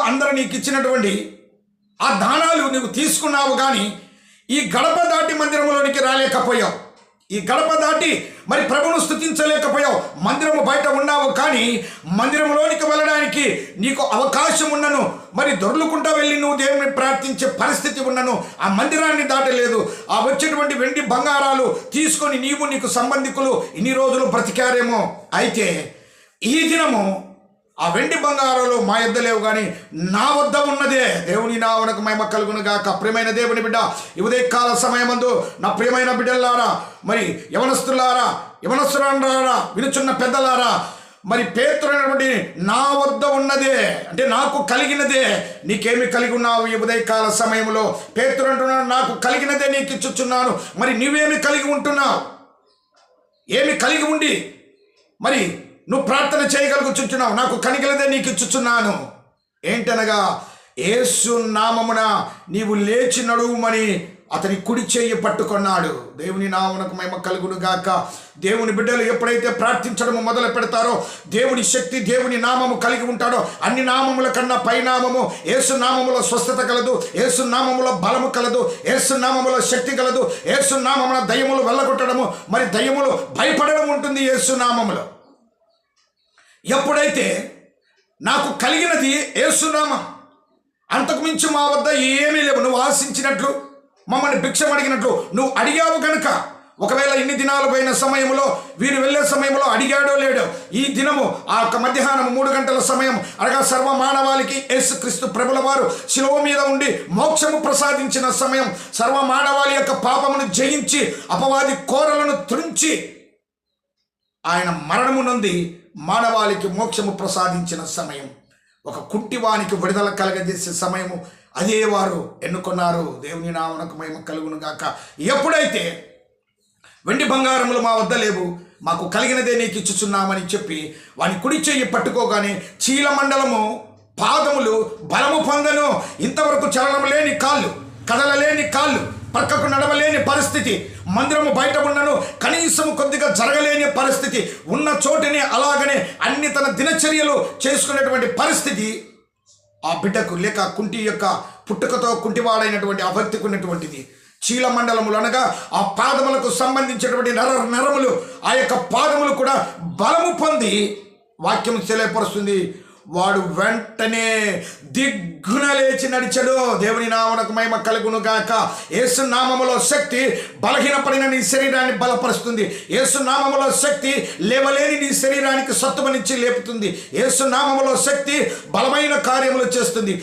అందరూ నీకు ఇచ్చినటువంటి ఆ దానాలు నువ్వు తీసుకున్నావు, కానీ ఈ గడప దాటి మందిరంలోనికి రాలేకపోయావు. ఈ గడప దాటి మరి ప్రభువును స్తుతించలేకపోయావు. మందిరము బయట ఉన్నావు, కానీ మందిరంలోనికి వెళ్ళడానికి నీకు అవకాశం ఉన్నను, మరి దొర్లుకుంటా వెళ్ళి నువ్వు దేవుని ప్రార్థించే పరిస్థితి ఉన్నను, ఆ మందిరాన్ని దాటలేదు. ఆ వచ్చేటువంటి వెండి బంగారాలు తీసుకొని నీకు సంబంధికులు ఇన్ని రోజులు బ్రతికారేమో. అయితే ఈ దినము ఆ వెండి బంగారాలు మా యొద్ద లేవు, కానీ నా వద్ద ఉన్నదే. దేవుని నామమునకు మహిమ కలుగును గాక. ప్రియమైన దేవుని బిడ్డ, ఈ ఉదయకాల సమయమందు నా ప్రియమైన బిడ్డలారా, మరి యవనస్తులారా, వినుచున్న పెద్దలారా, మరి పేతురు అనేటువంటి నా వద్ద ఉన్నదే అంటే నాకు కలిగినదే. నీకేమి కలిగి ఉన్నావు ఈ ఉదయకాల సమయంలో? పేతురు అంటున్నాడు, నాకు కలిగినదే నీకు ఇచ్చుచున్నాను. మరి నువ్వేమి కలిగి ఉంటున్నావు? ఏమి కలిగి ఉండి మరి నువ్వు ప్రార్థన చేయగలుగుచున్నావు? నాకు కలిగినదే నీకు ఇచ్చుచున్నాను. ఏంటనగా యేసు నామమున నీవు లేచి నడువుమని అతని కుడి చేయి పట్టుకున్నాడు. దేవుని నామమునకు మహిమ కలుగును గాక. దేవుని బిడ్డలు ఎప్పుడైతే ప్రార్థించడము మొదలు పెడతారో, దేవుని శక్తి, దేవుని నామము కలిగి ఉంటాడో, అన్ని నామముల కన్నా పై నామము యేసు నామములో స్వస్థత కలదు, యేసు నామములో బలము కలదు, యేసు నామములో శక్తి కలదు, యేసు నామమున దయ్యములు వెళ్ళగొట్టడము, మరి దయ్యములు భయపడడం ఉంటుంది యేసు నామములో. ఎప్పుడైతే నాకు కలిగినది యేసునామం, అంతకు మించి మా వద్ద ఏమీ లేవు. నువ్వు ఆశించినట్లు, మమ్మల్ని భిక్షం అడిగినట్లు నువ్వు అడిగావు కనుక, ఒకవేళ ఇన్ని దినాలు పోయిన సమయంలో, వీరు వెళ్ళే సమయంలో అడిగాడో లేడో, ఈ దినము ఆ మధ్యాహ్నం 3 గంటల సమయం అనగా సర్వ మానవాళికి యేసుక్రీస్తు ప్రభుల వారు శిలువ మీద ఉండి మోక్షము ప్రసాదించిన సమయం, సర్వ మానవాళి యొక్క పాపమును జయించి అపవాది కోరలను త్రుంచి ఆయన మరణము నుండి మానవాళికి మోక్షము ప్రసాదించిన సమయం, ఒక కుంటివానికి విడుదల కలగజేసే సమయము, అదే వారు ఎన్నుకున్నారు. దేవుని నామమునకు మహిమ కలుగును గాక. ఎప్పుడైతే వెండి బంగారములు మా వద్ద లేవు, మాకు కలిగినదే నీకు ఇచ్చుచున్నామని చెప్పి వాని కుడి చెయ్యి పట్టుకోగానే చీలమండలము పాదములు బలము పొందను. ఇంతవరకు చలనం లేని కాళ్ళు, కదలలేని కాళ్ళు, పక్కకు నడవలేని పరిస్థితి, మందిరము బయట ఉన్నను కనీసం కొద్దిగా జరగలేని పరిస్థితి, ఉన్న చోటునే అలాగనే అన్ని తన దినచర్యలు చేసుకునేటువంటి పరిస్థితి ఆ బిడ్డకు, లేక కుంటి యొక్క పుట్టుకతో కుంటివాడైనటువంటి ఆ భక్తికి ఉన్నటువంటిది. చీలమండలములు అనగా ఆ పాదములకు సంబంధించినటువంటి నరములు, ఆ యొక్క పాదములు కూడా బలము పొంది వాక్యం తెలియపరుస్తుంది. వాడు వెంటనే దిగ్గున లేచి నడిచాడు. దేవుని నామమునకు మహిమ కలుగును గాక. యేసు నామములో శక్తి బలహీనపడిన నీ శరీరాన్ని బలపరుస్తుంది. యేసు నామములో శక్తి లేవలేని నీ శరీరానికి సత్తువనిచ్చి లేపుతుంది. యేసు నామములో శక్తి బలమైన కార్యములు చేస్తుంది.